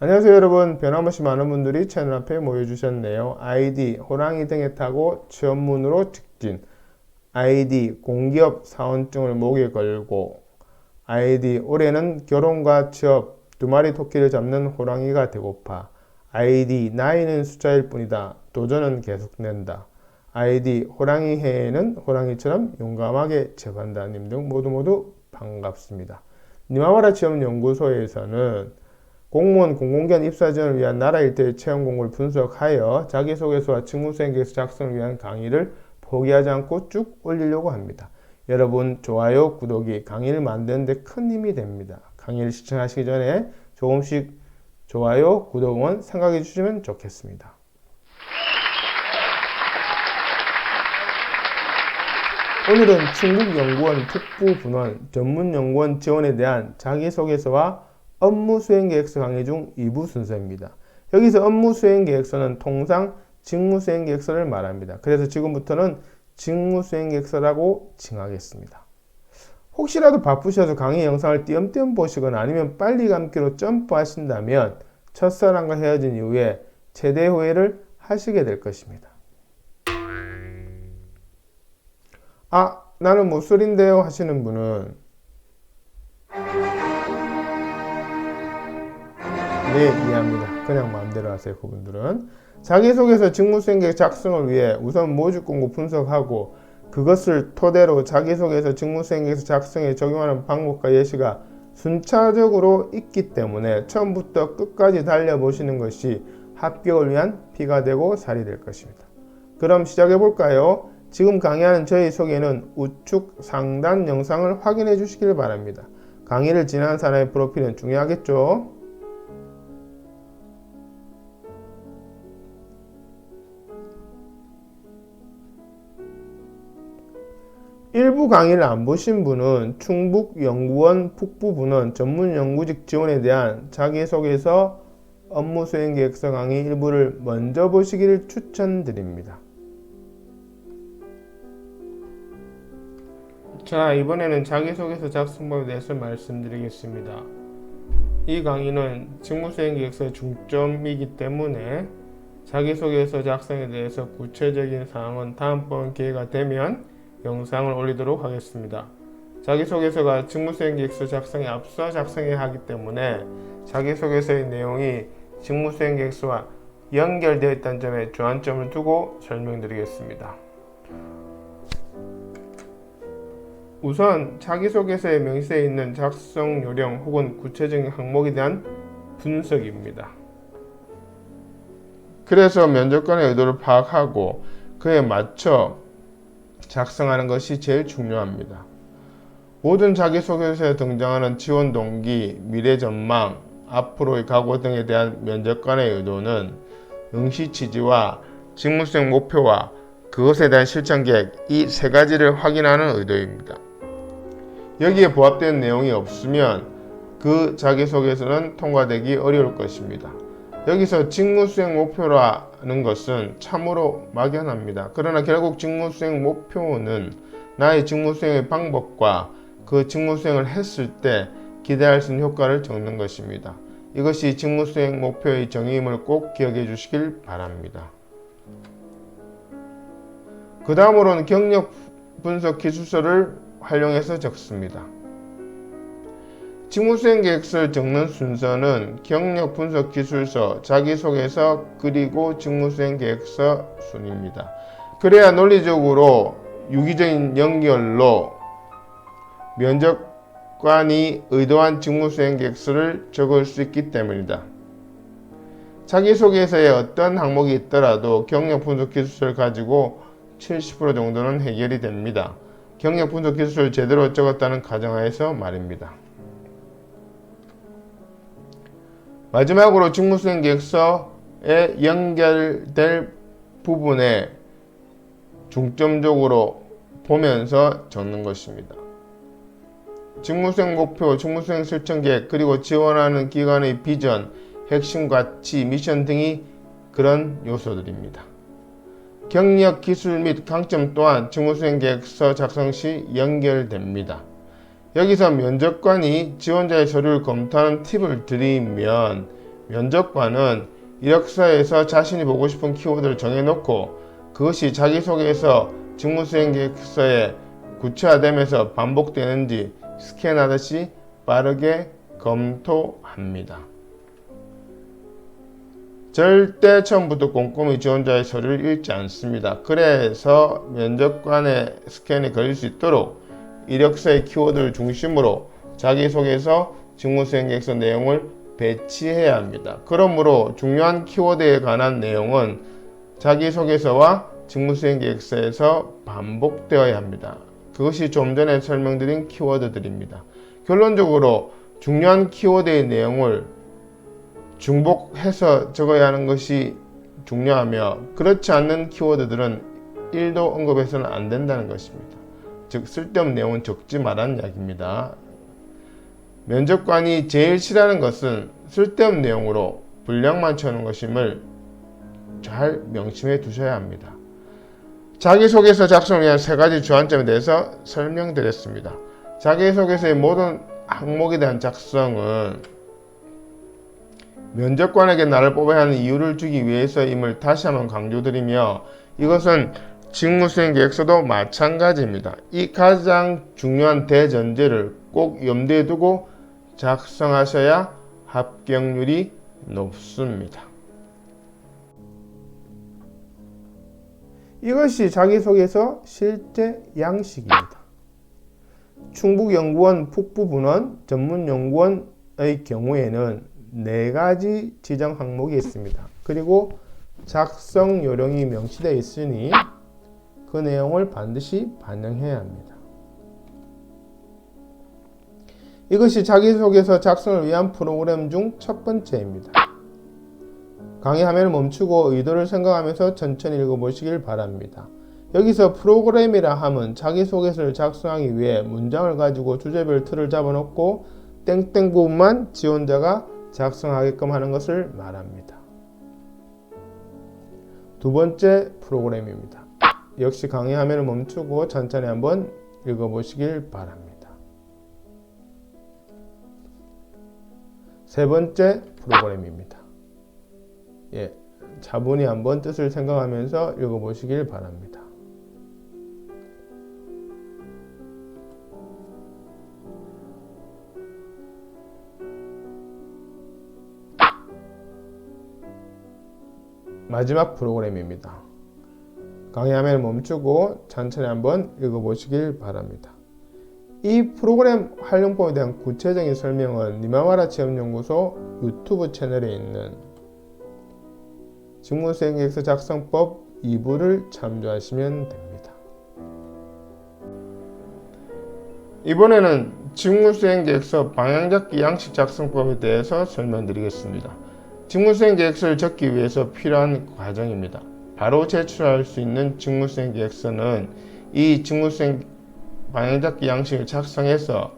안녕하세요 여러분. 변함없이 많은 분들이 채널 앞에 모여주셨네요. 아이디 호랑이 등에 타고 취업문으로 직진, 아이디 공기업 사원증을 목에 걸고, 아이디 올해는 결혼과 취업 두 마리 토끼를 잡는 호랑이가 되고파, 아이디 나이는 숫자일 뿐이다 도전은 계속된다, 아이디 호랑이 해에는 호랑이처럼 용감하게 취업한다 님 등 모두 반갑습니다. 니마와라 취업연구소에서는 공무원 공공기관 입사 지원을 위한 나라 일대의 채용 공고를 분석하여 자기소개서와 직무수행 계획서 작성을 위한 강의를 포기하지 않고 쭉 올리려고 합니다. 여러분 좋아요, 구독이 강의를 만드는 데 큰 힘이 됩니다. 강의를 시청하시기 전에 조금씩 좋아요, 구독 응원 생각해 주시면 좋겠습니다. 오늘은 충북연구원 북부분원 전문연구원 지원에 대한 자기소개서와 업무수행계획서 강의 중 2부 순서입니다. 여기서 업무수행계획서는 통상 직무수행계획서를 말합니다. 그래서 지금부터는 직무수행계획서라고 칭하겠습니다. 혹시라도 바쁘셔서 강의 영상을 띄엄띄엄 보시거나 아니면 빨리 감기로 점프하신다면 첫사랑과 헤어진 이후에 최대 후회를 하시게 될 것입니다. 아, 나는 모쏠인데요 하시는 분은 네, 이해합니다. 그냥 마음대로 하세요. 그분들은 자기소개서 직무수행계획 작성을 위해 우선 모집공고 분석하고 그것을 토대로 자기소개서 직무수행계획서 작성에 적용하는 방법과 예시가 순차적으로 있기 때문에 처음부터 끝까지 달려보시는 것이 합격을 위한 피가 되고 살이 될 것입니다. 그럼 시작해 볼까요? 지금 강의하는 저희 소개는 우측 상단 영상을 확인해 주시길 바랍니다. 강의를 진행한 사람의 프로필은 중요하겠죠? 일부 강의를 안 보신 분은 충북연구원 북부분원 전문연구직 지원에 대한 자기소개서 업무수행계획서 강의 일부를 먼저 보시기를 추천드립니다. 자, 이번에는 자기소개서 작성법에 대해서 말씀드리겠습니다. 이 강의는 직무수행계획서의 중점이기 때문에 자기소개서 작성에 대해서 구체적인 사항은 다음번 기회가 되면 영상을 올리도록 하겠습니다. 자기소개서가 직무수행계획서 작성에 앞서 작성해야 하기 때문에 자기소개서의 내용이 직무수행계획서와 연결되어 있다는 점에 주안점을 두고 설명드리겠습니다. 우선 자기소개서의 명시되어 있는 작성 요령 혹은 구체적인 항목에 대한 분석입니다. 그래서 면접관의 의도를 파악하고 그에 맞춰 작성하는 것이 제일 중요합니다. 모든 자기소개서에 등장하는 지원 동기, 미래 전망, 앞으로의 각오 등에 대한 면접관의 의도는 응시 취지와 직무수행 목표와 그것에 대한 실천 계획, 이 세 가지를 확인하는 의도입니다. 여기에 부합되는 내용이 없으면 그 자기소개서는 통과되기 어려울 것입니다. 여기서 직무수행 목표라는 것은 참으로 막연합니다. 그러나 결국 직무수행 목표는 나의 직무수행의 방법과 그 직무수행을 했을 때 기대할 수 있는 효과를 적는 것입니다. 이것이 직무수행 목표의 정의임을 꼭 기억해 주시길 바랍니다. 그 다음으로는 경력 분석 기술서를 활용해서 적습니다. 직무수행계획서를 적는 순서는 경력 분석 기술서, 자기소개서, 그리고 직무수행계획서 순입니다. 그래야 논리적으로 유기적인 연결로 면접관이 의도한 직무수행계획서를 적을 수 있기 때문이다. 자기소개서에 어떤 항목이 있더라도 경력 분석 기술서를 가지고 70% 정도는 해결이 됩니다. 경력 분석 기술서를 제대로 적었다는 가정하에서 말입니다. 마지막으로 직무수행계획서에 연결될 부분에 중점적으로 보면서 적는 것입니다. 직무수행 목표, 직무수행 실천 계획, 그리고 지원하는 기관의 비전, 핵심 가치, 미션 등이 그런 요소들입니다. 경력, 기술 및 강점 또한 직무수행계획서 작성 시 연결됩니다. 여기서 면접관이 지원자의 서류를 검토하는 팁을 드리면 면접관은 이력서에서 자신이 보고 싶은 키워드를 정해놓고 그것이 자기소개서 직무수행계획서에 구체화되면서 반복되는지 스캔하듯이 빠르게 검토합니다. 절대 처음부터 꼼꼼히 지원자의 서류를 읽지 않습니다. 그래서 면접관의 스캔이 걸릴 수 있도록 이력서의 키워드를 중심으로 자기소개서 직무수행계획서 내용을 배치해야 합니다. 그러므로 중요한 키워드에 관한 내용은 자기소개서와 직무수행계획서에서 반복되어야 합니다. 그것이 좀 전에 설명드린 키워드들입니다. 결론적으로 중요한 키워드의 내용을 중복해서 적어야 하는 것이 중요하며 그렇지 않는 키워드들은 1도 언급해서는 안 된다는 것입니다. 즉 쓸데없는 내용은 적지 말라는 이야기입니다. 면접관이 제일 싫어하는 것은 쓸데없는 내용으로 분량만 채우는 것임을 잘 명심해 두셔야 합니다. 자기소개서 작성을 위한 3가지 주안점에 대해서 설명드렸습니다. 자기소개서의 모든 항목에 대한 작성은 면접관에게 나를 뽑아야 하는 이유를 주기 위해서임을 다시 한번 강조드리며 이것은 직무수행계획서도 마찬가지입니다. 이 가장 중요한 대전제를 꼭 염두에 두고 작성하셔야 합격률이 높습니다. 이것이 자기소개서 실제 양식입니다. 충북연구원 북부분원 전문연구원의 경우에는 4가지 지정 항목이 있습니다. 그리고 작성 요령이 명시되어 있으니 그 내용을 반드시 반영해야 합니다. 이것이 자기소개서 작성을 위한 프로그램 중 첫 번째입니다. 강의 화면을 멈추고 의도를 생각하면서 천천히 읽어보시길 바랍니다. 여기서 프로그램이라 함은 자기소개서를 작성하기 위해 문장을 가지고 주제별 틀을 잡아놓고 땡땡 부분만 지원자가 작성하게끔 하는 것을 말합니다. 두 번째 프로그램입니다. 역시 강의 화면을 멈추고 천천히 한번 읽어보시길 바랍니다. 세 번째 프로그램입니다. 차분히 한번 뜻을 생각하면서 읽어보시길 바랍니다. 마지막 프로그램입니다. 강의 화면을 멈추고 천천히 한번 읽어보시길 바랍니다. 이 프로그램 활용법에 대한 구체적인 설명은 니마와라 취업연구소 유튜브 채널에 있는 직무수행계획서 작성법 2부를 참조하시면 됩니다. 이번에는 직무수행계획서 방향잡기 양식 작성법에 대해서 설명드리겠습니다. 직무수행계획서를 적기 위해서 필요한 과정입니다. 바로 제출할 수 있는 직무수행계획서는 이 직무수행 방향잡기 양식을 작성해서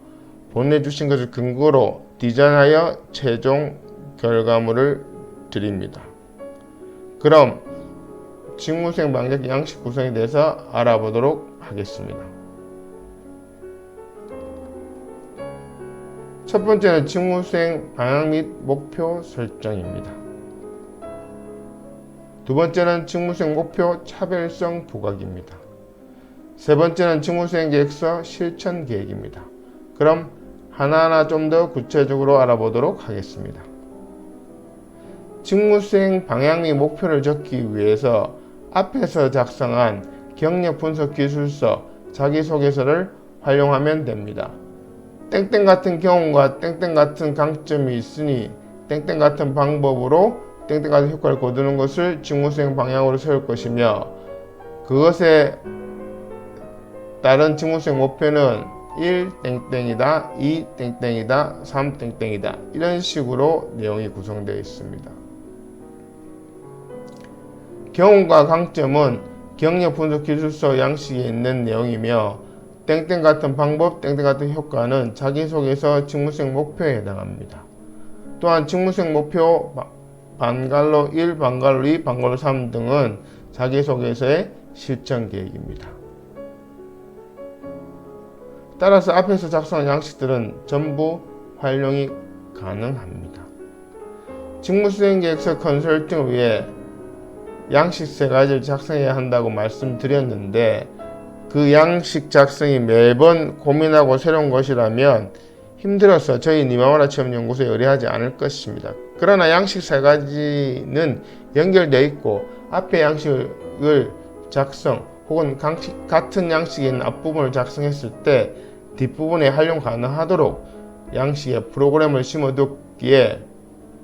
보내주신 것을 근거로 디자인하여 최종 결과물을 드립니다. 그럼 직무수행 방향잡기 양식 구성에 대해서 알아보도록 하겠습니다. 첫 번째는 직무수행 방향 및 목표 설정입니다. 두 번째는 직무수행 목표 차별성 부각입니다. 세 번째는 직무수행 계획서 실천 계획입니다. 그럼 하나하나 좀 더 구체적으로 알아보도록 하겠습니다. 직무수행 방향 및 목표를 적기 위해서 앞에서 작성한 경력 분석 기술서 자기소개서를 활용하면 됩니다. 땡땡 같은 경험과 땡땡 같은 강점이 있으니 땡땡 같은 방법으로 땡땡 같은 효과를 거두는 것을 직무수행 방향으로 세울 것이며 그것에 따른 직무수행 목표는 1 땡땡이다, 2 땡땡이다, 3 땡땡이다 이런 식으로 내용이 구성되어 있습니다. 경험과 강점은 경력 분석 기술서 양식에 있는 내용이며 땡땡 같은 방법, 땡땡 같은 효과는 자기소개서 직무수행 목표에 해당합니다. 또한 직무수행 목표 반갈로 1, 반갈로 2, 반갈로 3 등은 자기소개서의 실천 계획입니다. 따라서 앞에서 작성한 양식들은 전부 활용이 가능합니다. 직무수행계획서 컨설팅을 위해 양식 3가지를 작성해야 한다고 말씀드렸는데 그 양식 작성이 매번 고민하고 새로운 것이라면 힘들어서 저희 니마와라 체험연구소에 의뢰하지 않을 것입니다. 그러나 양식 3가지는 연결되어 있고 앞에 양식을 작성 혹은 같은 양식인 앞부분을 작성했을 때 뒷부분에 활용 가능하도록 양식에 프로그램을 심어두기에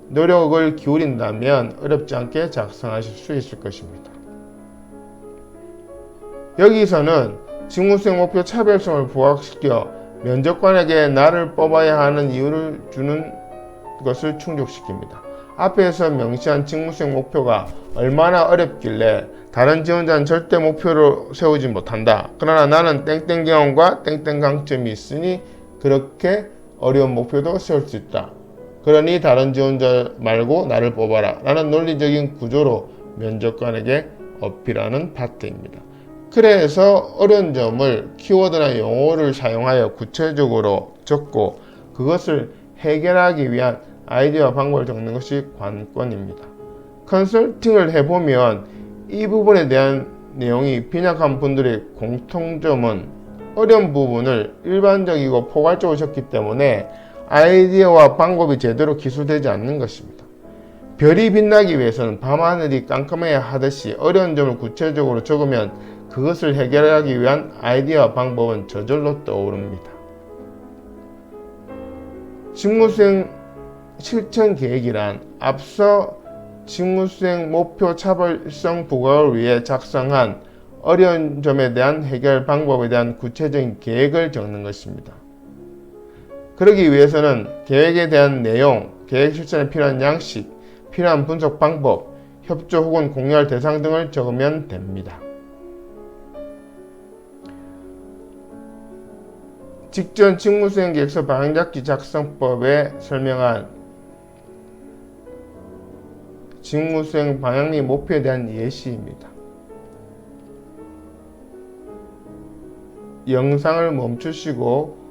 노력을 기울인다면 어렵지 않게 작성하실 수 있을 것입니다. 여기서는 직무수행 목표 차별성을 부각시켜 면접관에게 나를 뽑아야 하는 이유를 주는 것을 충족시킵니다. 앞에서 명시한 직무수행 목표가 얼마나 어렵길래 다른 지원자는 절대 목표로 세우지 못한다. 그러나 나는 땡땡 경험과 땡땡 강점이 있으니 그렇게 어려운 목표도 세울 수 있다. 그러니 다른 지원자 말고 나를 뽑아라. 라는 논리적인 구조로 면접관에게 어필하는 파트입니다. 그래서 어려운 점을 키워드나 용어를 사용하여 구체적으로 적고 그것을 해결하기 위한 아이디어와 방법을 적는 것이 관건입니다. 컨설팅을 해보면 이 부분에 대한 내용이 빈약한 분들의 공통점은 어려운 부분을 일반적이고 포괄적으로 적기 때문에 아이디어와 방법이 제대로 기술되지 않는 것입니다. 별이 빛나기 위해서는 밤하늘이 깜깜해야 하듯이 어려운 점을 구체적으로 적으면 그것을 해결하기 위한 아이디어와 방법은 저절로 떠오릅니다. 직무수행 실천 계획이란 앞서 직무수행 목표 차별성 부각을 위해 작성한 어려운 점에 대한 해결 방법에 대한 구체적인 계획을 적는 것입니다. 그러기 위해서는 계획에 대한 내용, 계획 실천에 필요한 양식, 필요한 분석 방법, 협조 혹은 공유할 대상 등을 적으면 됩니다. 직전 직무수행 계획서 방향잡기 작성법에 설명한 직무수행 방향 및 목표에 대한 예시입니다. 영상을 멈추시고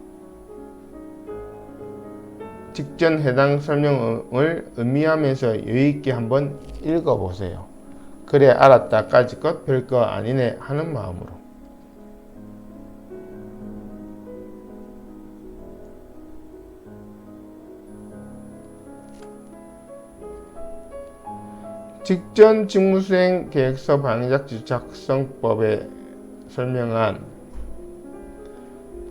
직전 해당 설명을 음미하면서 여유있게 한번 읽어보세요. 그래 알았다 까짓 것 별거 아니네 하는 마음으로. 직전 직무수행 계획서 방향잡지 작성법에 설명한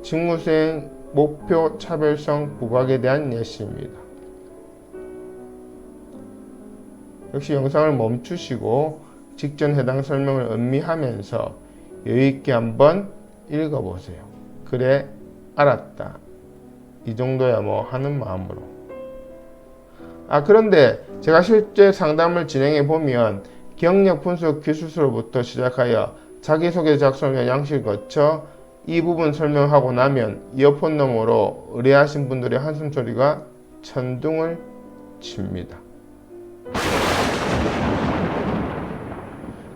직무수행 목표 차별성 부각에 대한 예시입니다. 역시 영상을 멈추시고 직전 해당 설명을 음미하면서 여유있게 한번 읽어보세요. 그래 알았다 이 정도야 뭐 하는 마음으로. 그런데 제가 실제 상담을 진행해 보면 경력 분석 기술서로부터 시작하여 자기소개 작성을 위한 양식을 거쳐 이 부분 설명하고 나면 이어폰 너머로 의뢰하신 분들의 한숨소리가 천둥을 칩니다.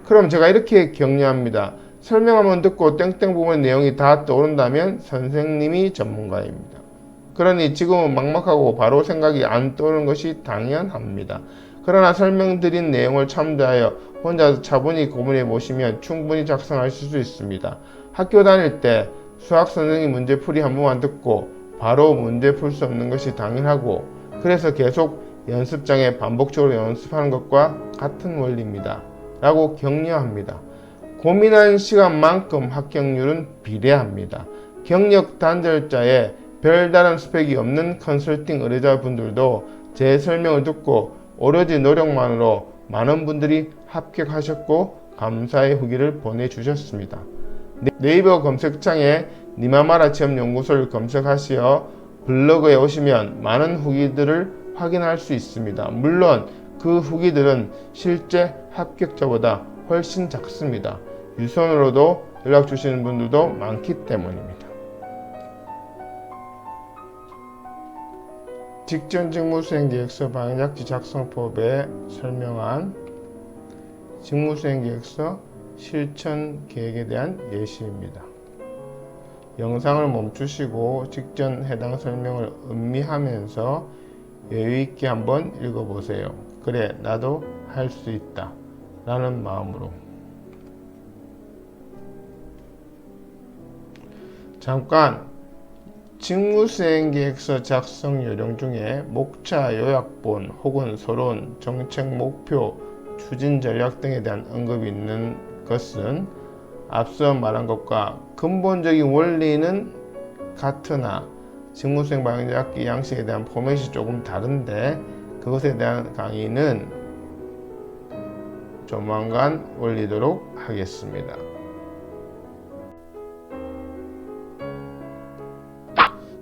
그럼 제가 이렇게 격려합니다. 설명하면 듣고 땡땡 부분 내용이 다 떠오른다면 선생님이 전문가입니다. 그러니 지금은 막막하고 바로 생각이 안 떠오르는 것이 당연합니다. 그러나 설명드린 내용을 참조하여 혼자 차분히 고민해 보시면 충분히 작성하실 수 있습니다. 학교 다닐 때 수학 선생님 문제풀이 한 번만 듣고 바로 문제 풀 수 없는 것이 당연하고 그래서 계속 연습장에 반복적으로 연습하는 것과 같은 원리입니다. 라고 격려합니다. 고민한 시간만큼 합격률은 비례합니다. 경력 단절자에 별다른 스펙이 없는 컨설팅 의뢰자분들도 제 설명을 듣고 오로지 노력만으로 많은 분들이 합격하셨고 감사의 후기를 보내주셨습니다. 네이버 검색창에 니마마라 체험연구소를 검색하시어 블로그에 오시면 많은 후기들을 확인할 수 있습니다. 물론 그 후기들은 실제 합격자보다 훨씬 작습니다. 유선으로도 연락 주시는 분들도 많기 때문입니다. 직전 직무수행계획서 방향잡지 작성법에 설명한 직무수행계획서 실천 계획에 대한 예시입니다. 영상을 멈추시고 직전 해당 설명을 음미하면서 여유있게 한번 읽어보세요. 그래, 나도 할 수 있다 라는 마음으로. 잠깐, 직무수행계획서 작성 요령 중에 목차, 요약본 혹은 서론, 정책 목표, 추진 전략 등에 대한 언급이 있는 것은 앞서 말한 것과 근본적인 원리는 같으나 직무수행 방향잡기 양식에 대한 포맷이 조금 다른데, 그것에 대한 강의는 조만간 올리도록 하겠습니다.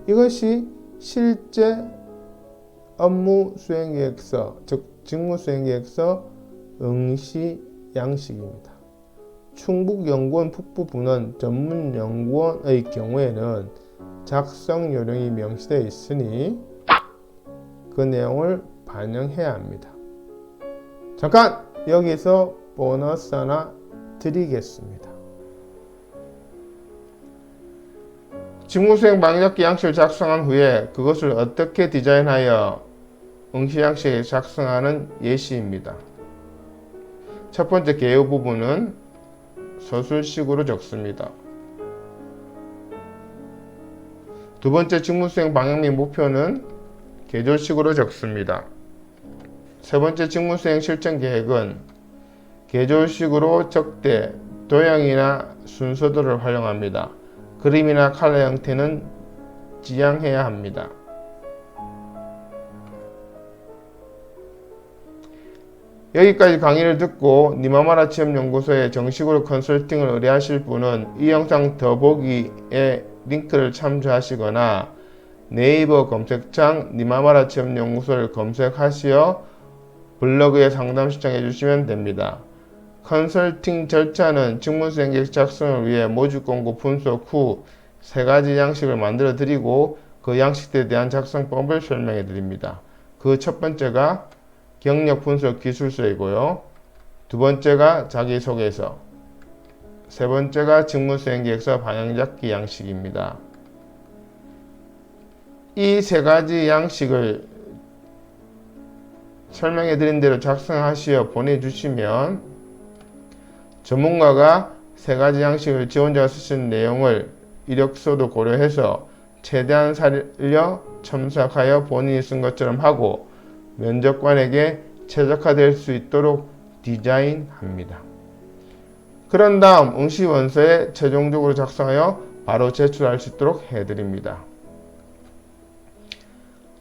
이것이 실제 업무 수행계획서, 즉 직무수행계획서 응시 양식입니다. 충북연구원 북부부는 전문연구원의 경우에는 작성 요령이 명시되어 있으니 그 내용을 반영해야 합니다. 잠깐! 여기서 보너스 하나 드리겠습니다. 직무수행 방향잡기 양식을 작성한 후에 그것을 어떻게 디자인하여 응시 양식에 작성하는 예시입니다. 첫 번째 개요 부분은 서술식으로 적습니다. 두 번째 직무수행 방향 및 목표는 계절식으로 적습니다. 세 번째 직무수행 실천 계획은 계절식으로 적되 도형이나 순서도를 활용합니다. 그림이나 칼라 형태는 지양해야 합니다. 여기까지 강의를 듣고 니마마라 취업연구소에 정식으로 컨설팅을 의뢰하실 분은 이 영상 더보기에 링크를 참조하시거나 네이버 검색창 니마마라 취업연구소를 검색하시어 블로그에 상담 신청해 주시면 됩니다. 컨설팅 절차는 직무수행 계획 작성을 위해 모집 공고 분석 후 3가지 양식을 만들어 드리고 그 양식들에 대한 작성법을 설명해 드립니다. 그 첫 번째가 경력 분석 기술서이고요. 두 번째가 자기소개서, 세 번째가 직무수행계획서 방향잡기 양식입니다. 이 3가지 양식을 설명해 드린 대로 작성하시어 보내주시면 전문가가 3가지 양식을 지원자가 쓰신 내용을 이력서도 고려해서 최대한 살려 첨삭하여 본인이 쓴 것처럼 하고 면접관에게 최적화될 수 있도록 디자인합니다. 그런 다음 응시 원서에 최종적으로 작성하여 바로 제출할 수 있도록 해드립니다.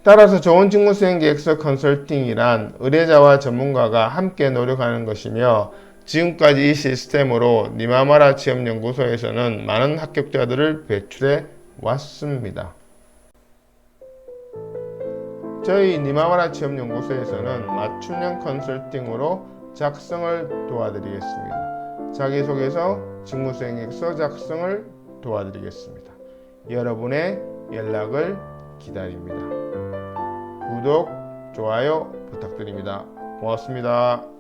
따라서 좋은 직무수행계획서 컨설팅이란 의뢰자와 전문가가 함께 노력하는 것이며, 지금까지 이 시스템으로 니마마라 취업연구소에서는 많은 합격자들을 배출해 왔습니다. 저희 니마마라 취업연구소에서는 맞춤형 컨설팅으로 작성을 도와드리겠습니다. 자기소개서, 직무수행계획서 작성을 도와드리겠습니다. 여러분의 연락을 기다립니다. 구독, 좋아요 부탁드립니다. 고맙습니다.